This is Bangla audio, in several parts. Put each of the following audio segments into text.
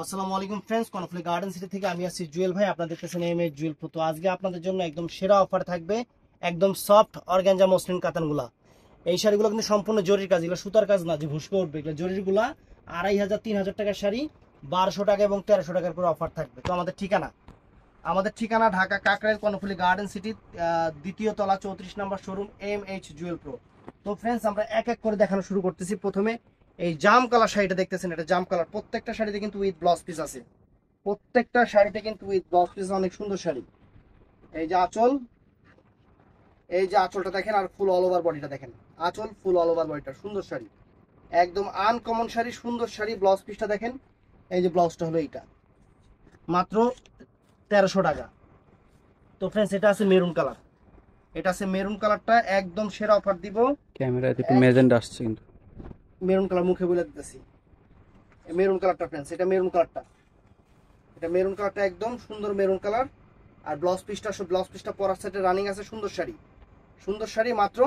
আসসালামু আলাইকুম ফ্রেন্ডস, কর্নফ্লিক্ট গার্ডেন সিটি থেকে আমি আছি জুয়েল ভাই। আপনাদের কাছে এমএ জুয়েল প্রো। তো আজকে আপনাদের জন্য একদম সেরা অফার থাকবে। একদম সফট অর্গানজা মসলিন কাতানগুলা। এই শাড়িগুলো কিন্তু সম্পূর্ণ জরির কাজ, এগুলো সুতার কাজ না যে ভুসকে উঠবে। এগুলো জরিরগুলা 2500 3000 টাকার শাড়ি 1200 টাকা এবং 1300 টাকার করে অফার থাকবে। তো আমাদের ঠিকানা ঢাকা কাকরাইল কর্নফ্লিক্ট গার্ডেন সিটি, দ্বিতীয় তলা 34 নম্বর শোরুম এমএইচ জুয়েল প্রো। তো ফ্রেন্ডস, আমরা এক এক করে দেখানো শুরু করতেছি। প্রথমে এই জাম কালার শাড়িটা দেখতেছেন, এটা জাম কালার। প্রত্যেকটা শাড়িতে কিন্তু উইথ ব্লাউজ পিস আছে। প্রত্যেকটা শাড়িতে কিন্তু উইথ ব্লাউজ পিস, অনেক সুন্দর শাড়ি। এই যে আঁচল, এই যে আঁচলটা দেখেন, আর ফুল অল ওভার বডিটা দেখেন। আঁচল ফুল অল ওভার বডিটা, সুন্দর শাড়ি, একদম আনকমন শাড়ি, সুন্দর শাড়ি। ব্লাউজ পিসটা দেখেন, এই যে ব্লাউজটা হলো এইটা, মাত্র 1300 টাকা। তো ফ্রেন্ডস, এটা আছে মেরুন কালার, এটা আছে মেরুন কালারটা, একদম সেরা অফার দিব। ক্যামেরাতে একটু মেজেন্ডা আসছে কিন্তু। মেরুন কালার মুখে বলে দিতেছি, মেরুন কালারটা ফ্রেন্ডস, এটা মেরুন কালারটা, এটা মেরুন কালারটা একদম সুন্দর মেরুন কালার। আর ব্লাউজ পিসটা পরার সাথে রানিং আছে। সুন্দর শাড়ি, সুন্দর শাড়ি, মাত্র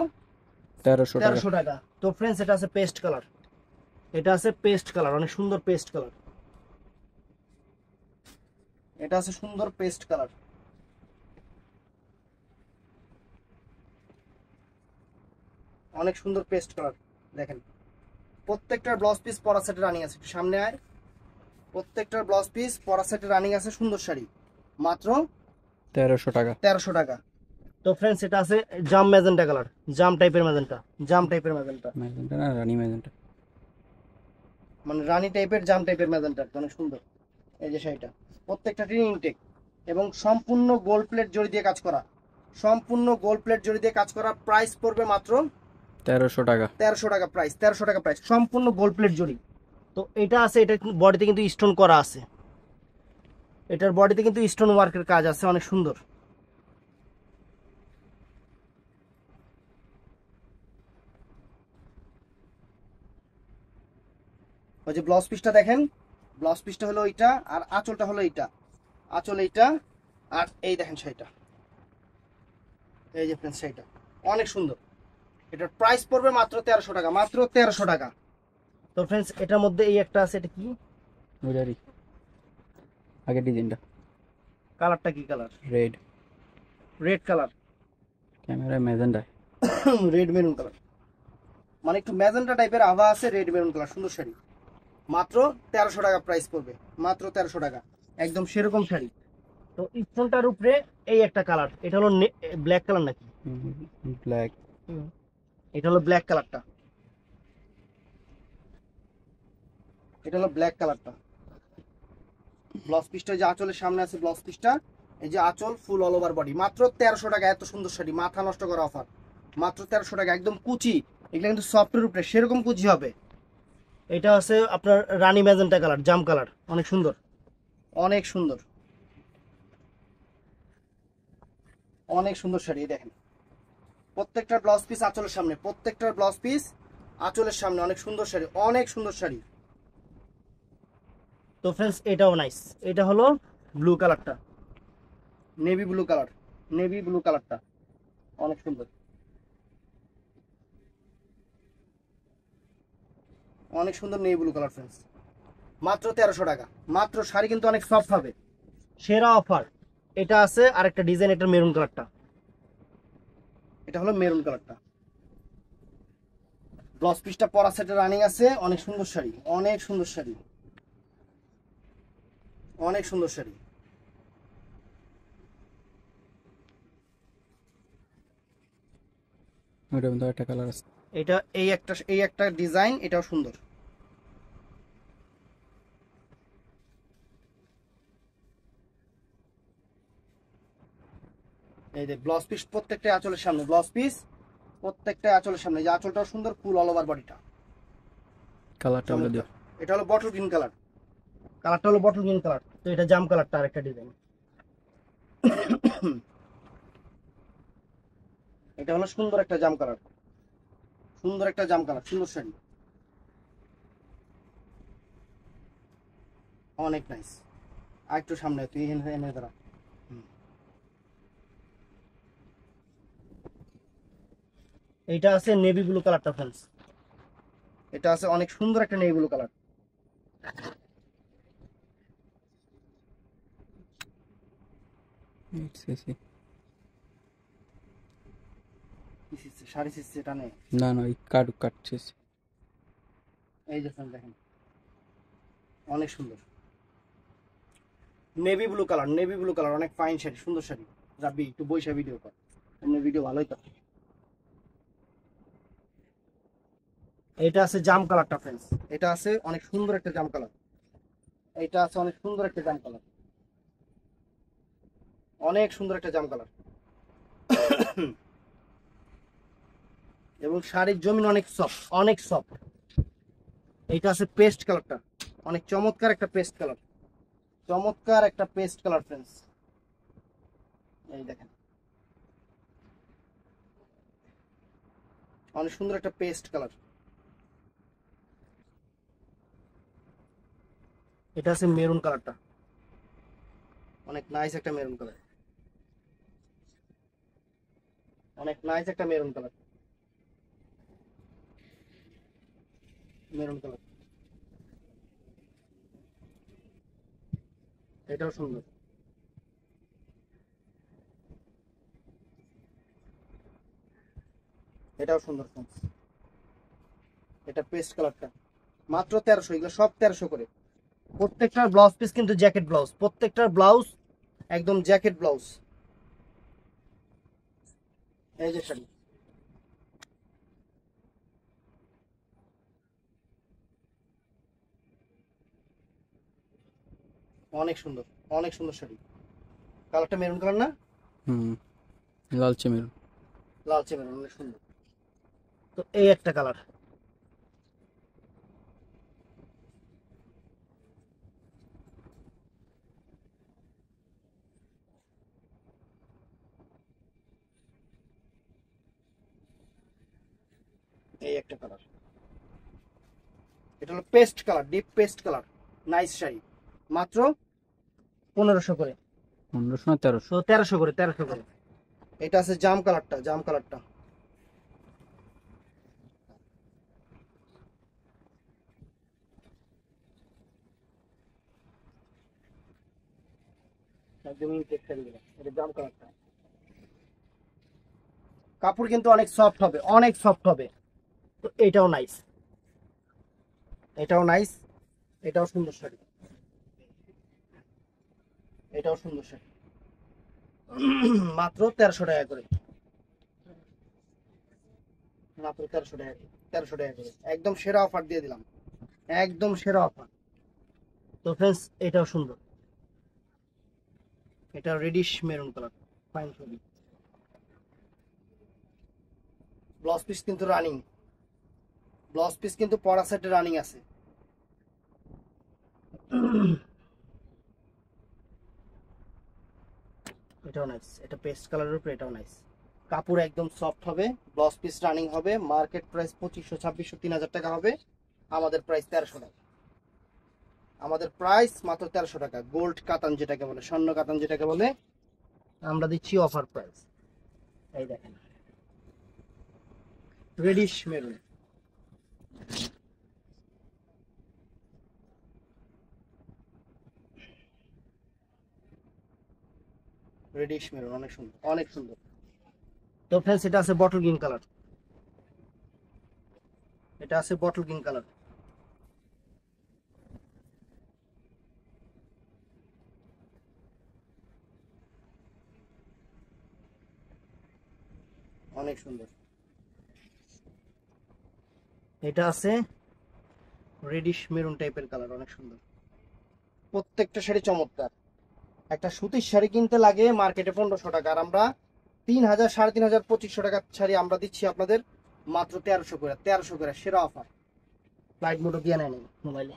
1300 টাকা। 1300 টাকা। তো ফ্রেন্ডস, এটা আছে পেস্ট কালার, এটা আছে পেস্ট কালার, অনেক সুন্দর পেস্ট কালার। এটা আছে সুন্দর পেস্ট কালার, অনেক সুন্দর পেস্ট কালার। দেখেন, প্রত্যেকটার ব্লাউজ পিস পরা সেটে রানিং আছে। একটু সামনে আয়, প্রত্যেকটার ব্লাউজ পিস পরা সেটে রানিং আছে। সুন্দর শাড়ি, মাত্র 1300 টাকা। 1300 টাকা। তো ফ্রেন্ডস, এটা আছে জাম ম্যাজেন্টা কালার, জাম টাইপের ম্যাজেন্টা, জাম টাইপের ম্যাজেন্টা, মেজেন্টা না, রানী মেজেন্টা। মানে রানী টাইপের জাম টাইপের ম্যাজেন্টা, অনেক সুন্দর। এই যে শাড়িটা, প্রত্যেকটা টিন ইনটেক এবং সম্পূর্ণ গোল্ড প্লেট জড়ি দিয়ে কাজ করা, সম্পূর্ণ গোল্ড প্লেট জড়ি দিয়ে কাজ করা। প্রাইস পড়বে মাত্র 1300 টাকা। 1300 টাকা প্রাইস, 1300 টাকা প্রাইস, সম্পূর্ণ গোল্ড প্লেট জড়ি। তো এটা আছে, এটা বডিতে কিন্তু স্টোন করা আছে, এটার বডিতে কিন্তু স্টোন ওয়ার্কের কাজ আছে, অনেক সুন্দর। ওই যে ব্লাউজ পিসটা দেখেন, ব্লাউজ পিসটা হলো এইটা, আর আঁচলটা হলো এইটা, আঁচল এইটা। আর এই দেখেন শাড়িটা, এই যে ফ্রেন্ডস শাড়িটা অনেক সুন্দর। এটার প্রাইস পড়বে মাত্র 1300 টাকা, মাত্র 1300 টাকা। তো ফ্রেন্ডস, এটার মধ্যে এই একটা আছে, এটা কি ওইটারই আগের ডিজাইনটা কালারটা, কি কালার? রেড। রেড কালার, ক্যামেরায় মেজেন্ডা। রেড মেরুন কালার, মানে একটু ম্যাজেন্টা টাইপের আভা আছে। রেড মেরুন কালার, সুন্দর শাড়ি, মাত্র 1300 টাকা প্রাইস পড়বে, মাত্র 1300 টাকা, একদম সেরকম শাড়ি। তো স্টোনটার উপরে এই একটা কালার, এটা হলো ব্ল্যাক কালার নাকি? ব্ল্যাক। এটা হলো ব্ল্যাক কালারটা, এটা হলো ব্ল্যাক কালারটা। ব্লাউজ পিসটা যে আঁচলের সামনে আছে, ব্লাউজ পিসটা এই যে আঁচল ফুল অল ওভার বডি, মাত্র 1300 টাকা। এত সুন্দর শাড়ি, মাথা নষ্ট করা অফার, মাত্র 1300 টাকা, একদম কুচি। এগুলো কিন্তু সফটের উপরে সেরকম কুচি হবে। এটা আছে আপনার রানী ম্যাজেন্টা কালার, জাম কালার, অনেক সুন্দর, অনেক সুন্দর, অনেক সুন্দর শাড়ি। এই দেখেন, প্রত্যেকটার ব্লাউজ পিস আঁচলের সামনে, প্রত্যেকটার ব্লাউজ পিস আঁচলের সামনে, অনেক সুন্দর শাড়ি, অনেক সুন্দর শাড়ি। তো ফ্রেন্ডস, এটাও নাইস। এটা হলো ব্লু কালারটা, navy blue colour, navy blue কালারটা অনেক সুন্দর, অনেক সুন্দর নেভি ব্লু কালার ফ্রেন্ডস, মাত্র 1300 টাকা। মাত্র, শাড়ি কিন্তু অনেক সফট হবে, সেরা অফার। এটা আছে আরেকটা ডিজাইন, এটা মেরুন কালারটা, এটা হলো মেরুন কালারটা। ব্লাউজ পিসটা পরা সেটে রানিং আছে, অনেক সুন্দর শাড়ি, অনেক সুন্দর শাড়ি, অনেক সুন্দর শাড়ি। ওইটার মধ্যে একটা কালার আছে। এটা এই একটা ডিজাইন, এটাও সুন্দর। এই যে ব্লাউজ পিস প্রত্যেকটা আঁচলের সামনে, ব্লাউজ পিস প্রত্যেকটা আঁচলের সামনে, যে আঁচলটাও সুন্দর, ফুল অল ওভার বডিটা কালারটা বলে দিও। চমৎকার। এটা হলো বটল গ্রিন কালার, কালারটা হলো বটল গ্রিন কালার। তো এটা জাম কালারটা আরেকটা ডিজাইন। এটা হলো সুন্দর একটা জাম কালার, সুন্দর একটা জাম কালার, সুন্দর শাড়ি, অনেক নাইস। আর একটু সামনে তুই এনে এনে দাঁড়া। এইটা আছে নেভি ব্লু কালারটা ফ্রেন্ডস, এটা আছে অনেক সুন্দর একটা নেভি ব্লু কালার। সিসি কি সিসি? সাড়ে সিসি টানে। না না, এই কাটছিস। এই যে ফ্রেন্ডস দেখেন, অনেক সুন্দর navy blue colour, navy blue colour, অনেক ফাইন শাড়ি, সুন্দর শাড়ি। রাব্বি একটু বইসা ভিডিও কর, এমনি ভিডিও ভালোই তো। এটা আছে জাম কালারটা ফ্রেন্ডস, এটা আছে অনেক সুন্দর একটা জাম কালার, এটা আছে অনেক সুন্দর একটা জাম কালার, অনেক সুন্দর একটা জাম কালার। এবং শাড়ির জমিন অনেক সফট, অনেক সফট। এইটা আছে পেস্ট কালারটা, অনেক চমৎকার একটা পেস্ট কালার, চমৎকার একটা পেস্ট কালার ফ্রেন্ডস। এই দেখেন, অনেক সুন্দর একটা পেস্ট কালার। এটা আছে মেরুন কালারটা, অনেক নাইস একটা মেরুন কালার, অনেক নাইস একটা মেরুন কালার, মেরুন কালার। এটাও সুন্দর, এটাও সুন্দর ফ্রেন্ডস। এটা পেস্ট কালারটা মাত্র 1300, এগুলো সব 1300 করে। প্রত্যেকটার ব্লাউজ পিস কিন্তু জ্যাকেট ব্লাউজ, প্রত্যেকটার ব্লাউজ একদম জ্যাকেট ব্লাউজ। এই যে শাড়ি, অনেক সুন্দর, অনেক সুন্দর শাড়ি। কালারটা মেরুন কালার না? হুম, লালচে মেরুন। লালচে মেরুন, অনেক সুন্দর। তো এই একটা কালার, এই একটা কালার। এটা হলো paste colour, deep paste colour, nice sari, মাত্র 1500 করে। 1500 না 1300? তো 1300 করে, 1300 করে। এটা আছে জাম কালারটা, জাম কালারটা, একদমই টেক্সচার গুলো, এটা জাম কালারটা। কাপড় কিন্তু অনেক সফট হবে, অনেক সফট হবে। তো এটাও নাইস, এটাও নাইস, এটাও সুন্দর শাড়ি, এটাও সুন্দর শাড়ি। মাত্র 1300 টাকা করে, মাত্র 1300 টাকা, 1300 টাকা করে, একদম সেরা অফার দিয়ে দিলাম, একদম সেরা অফার। তো ফ্রেন্ডস এটাও সুন্দর, এটা রেডিশ মেরুন কালার, ফাইন ছবি। ব্লাউজ পিস কিন্তু রানিং, ব্লাউজ পিস কিন্তু পরা সেটে রানিং আছে। এটাও নাইস, এটা পেস্ট কালারের উপরে, এটাও নাইস। কাপড় একদম সফট হবে, ব্লাউজ পিস রানিং হবে। মার্কেট প্রাইস 2500, 2600, 3000 টাকা হবে, আমাদের প্রাইস 1300 টাকা। আমাদের প্রাইস মাত্র 1300 টাকা। গোল্ড কাতান যেটাকে বলে, স্বর্ণ কাতান যেটাকে বলে, আমরা দিচ্ছি অফার প্রাইস। এই দেখেন, রেডিশ মেরুন, রেডিশ মেরুন, অনেক সুন্দর, অনেক সুন্দর। তো ফ্রেন্ডস এটা আছে বটল গ্রিন কালার, এটা আছে বটল গ্রিন কালার, অনেক সুন্দর। এটা আছে রেডিশ মেরুন টাইপের কালার, অনেক সুন্দর। প্রত্যেকটা শাড়ি চমৎকার। একটা সুতির শাড়ি কিনতে লাগে মার্কেটে 1500 টাকা, আর আমরা 3000, 3500, 2500 টাকার শাড়ি আমরা দিচ্ছি আপনাদের মাত্র 1300 করে, 1300 করে, সেরা অফার। ফ্লাইট মোডও দিয়ে নেয় মোবাইলে।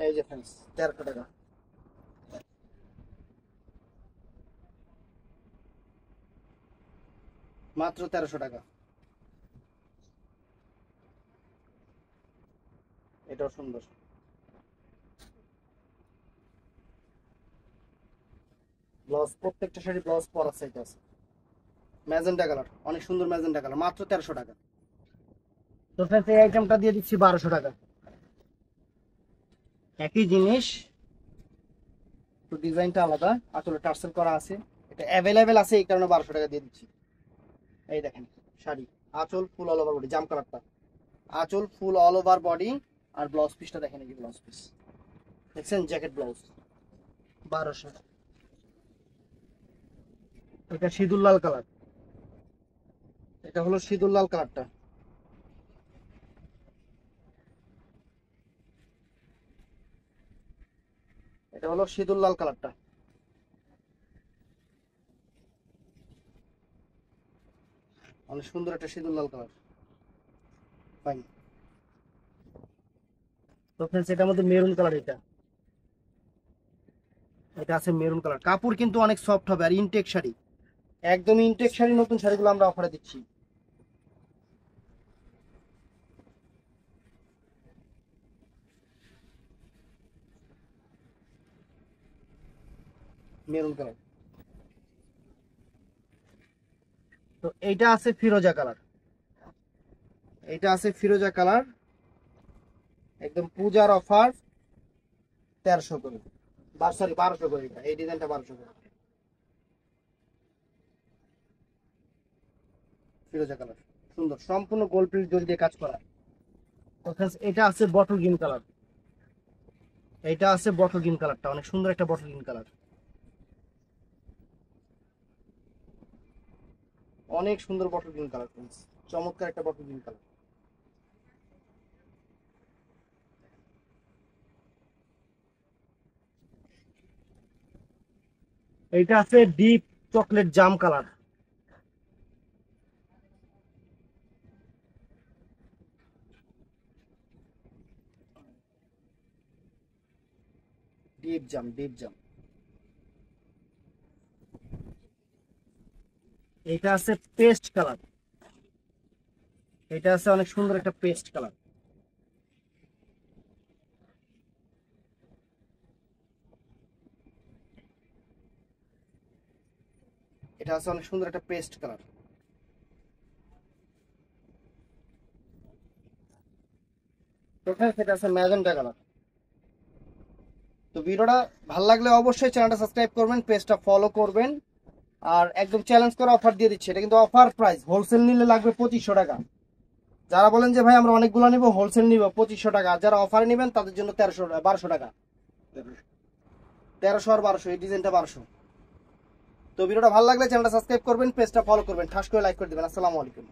এই যে ফ্রেন্ডস 1300 টাকা, মাত্র 1300 টাকা। এটাও সুন্দর, ব্লাউজ প্রত্যেকটা শাড়ি ব্লাউজ পরা সেট আছে। ম্যাজেন্টা কালার, অনেক সুন্দর ম্যাজেন্টা কালার, মাত্র 1300 টাকা। তো ফ্রেন্ডস এই আইটেমটা দিয়ে দিচ্ছি 1200 টাকা, একই জিনিস, তো ডিজাইনটা আলাদা, আসলে টার্সেল করা আছে। এটা অ্যাভেলেবেল আছে, এই কারণে 1200 টাকা দিয়ে দিচ্ছি। এই দেখেন শাড়ি, আঁচল ফুল অল ওভার বডি, জাম কালারটা, আঁচল ফুল অল ওভার বডি। আর ব্লাউজ পিসটা দেখেন, এই যে ব্লাউজ পিস দেখছেন, জ্যাকেট ব্লাউজ 1200। এটা সিঁদুর লাল কালার, এটা হলো সিঁদুর লাল কালারটা। এটা হলো সিঁদুর লাল কালারটা, অনেক সুন্দর একটা সিঁদুর লাল কালার। ফাইন। তো ফ্রেন্ডস, এটার মধ্যে মেরুন কালার, এটা এটা আছে মেরুন কালার। কাপড় কিন্তু অনেক সফট হবে, আর ইনটেক শাড়ি, একদম ইনটেক শাড়ি। নতুন শাড়িগুলো আমরা অফারে দিচ্ছি। Maroon colour. তো এইটা আছে ফিরোজা কালার, এইটা আছে ফিরোজা কালার, একদম পূজার অফার 1300 করে, সরি 1200 করে। এটা এই ডিজাইনটা 1200 করে, ফিরোজা কালার, সুন্দর, সম্পূর্ণ গোল্ড প্রিন্ট জরি দিয়ে কাজ করা। তো friends, এটা আছে বটল গ্রিন কালার, এইটা আছে বটল গ্রিন কালারটা, অনেক সুন্দর একটা বটল গ্রিন কালার, অনেক সুন্দর বটল গ্রিন কালার ফ্রেন্ডস, চমৎকার একটা বটল গ্রিন কালার। এইটা আছে ডিপ চকলেট জাম কালার, ডিপ জাম, ডিপ জাম। এইটা আছে পেস্ট কালার, এটা আছে অনেক সুন্দর একটা পেস্ট কালার। এটা আছে অনেক সুন্দর একটা পেস্ট কালার। তো friends, এটা আছে ম্যাজেন্টা কালার। তো ভিডিওটা ভালো লাগলে অবশ্যই চ্যানেলটা সাবস্ক্রাইব করবেন, পেজটা ফলো করবেন। আর একদম চ্যালেঞ্জ করে অফার দিয়ে দিচ্ছে, এটা কিন্তু অফার প্রাইস, হোলসেল নিলে লাগবে 2500 টাকা। যারা বলেন যে ভাই আমরা অনেকগুলো নিব, হোলসেল নিব 2500 টাকা, আর যারা অফারে নেবেন তাদের জন্য 1200 টাকা, 1300 আর 1200, এই ডিজাইনটা 1200। তো ভিডিওটা ভালো লাগলে চ্যানেলটা সাবস্ক্রাইব করবেন, পেজটা ফলো করবেন, ঠাস করে লাইক করে দিবেন। আসসালামু আলাইকুম।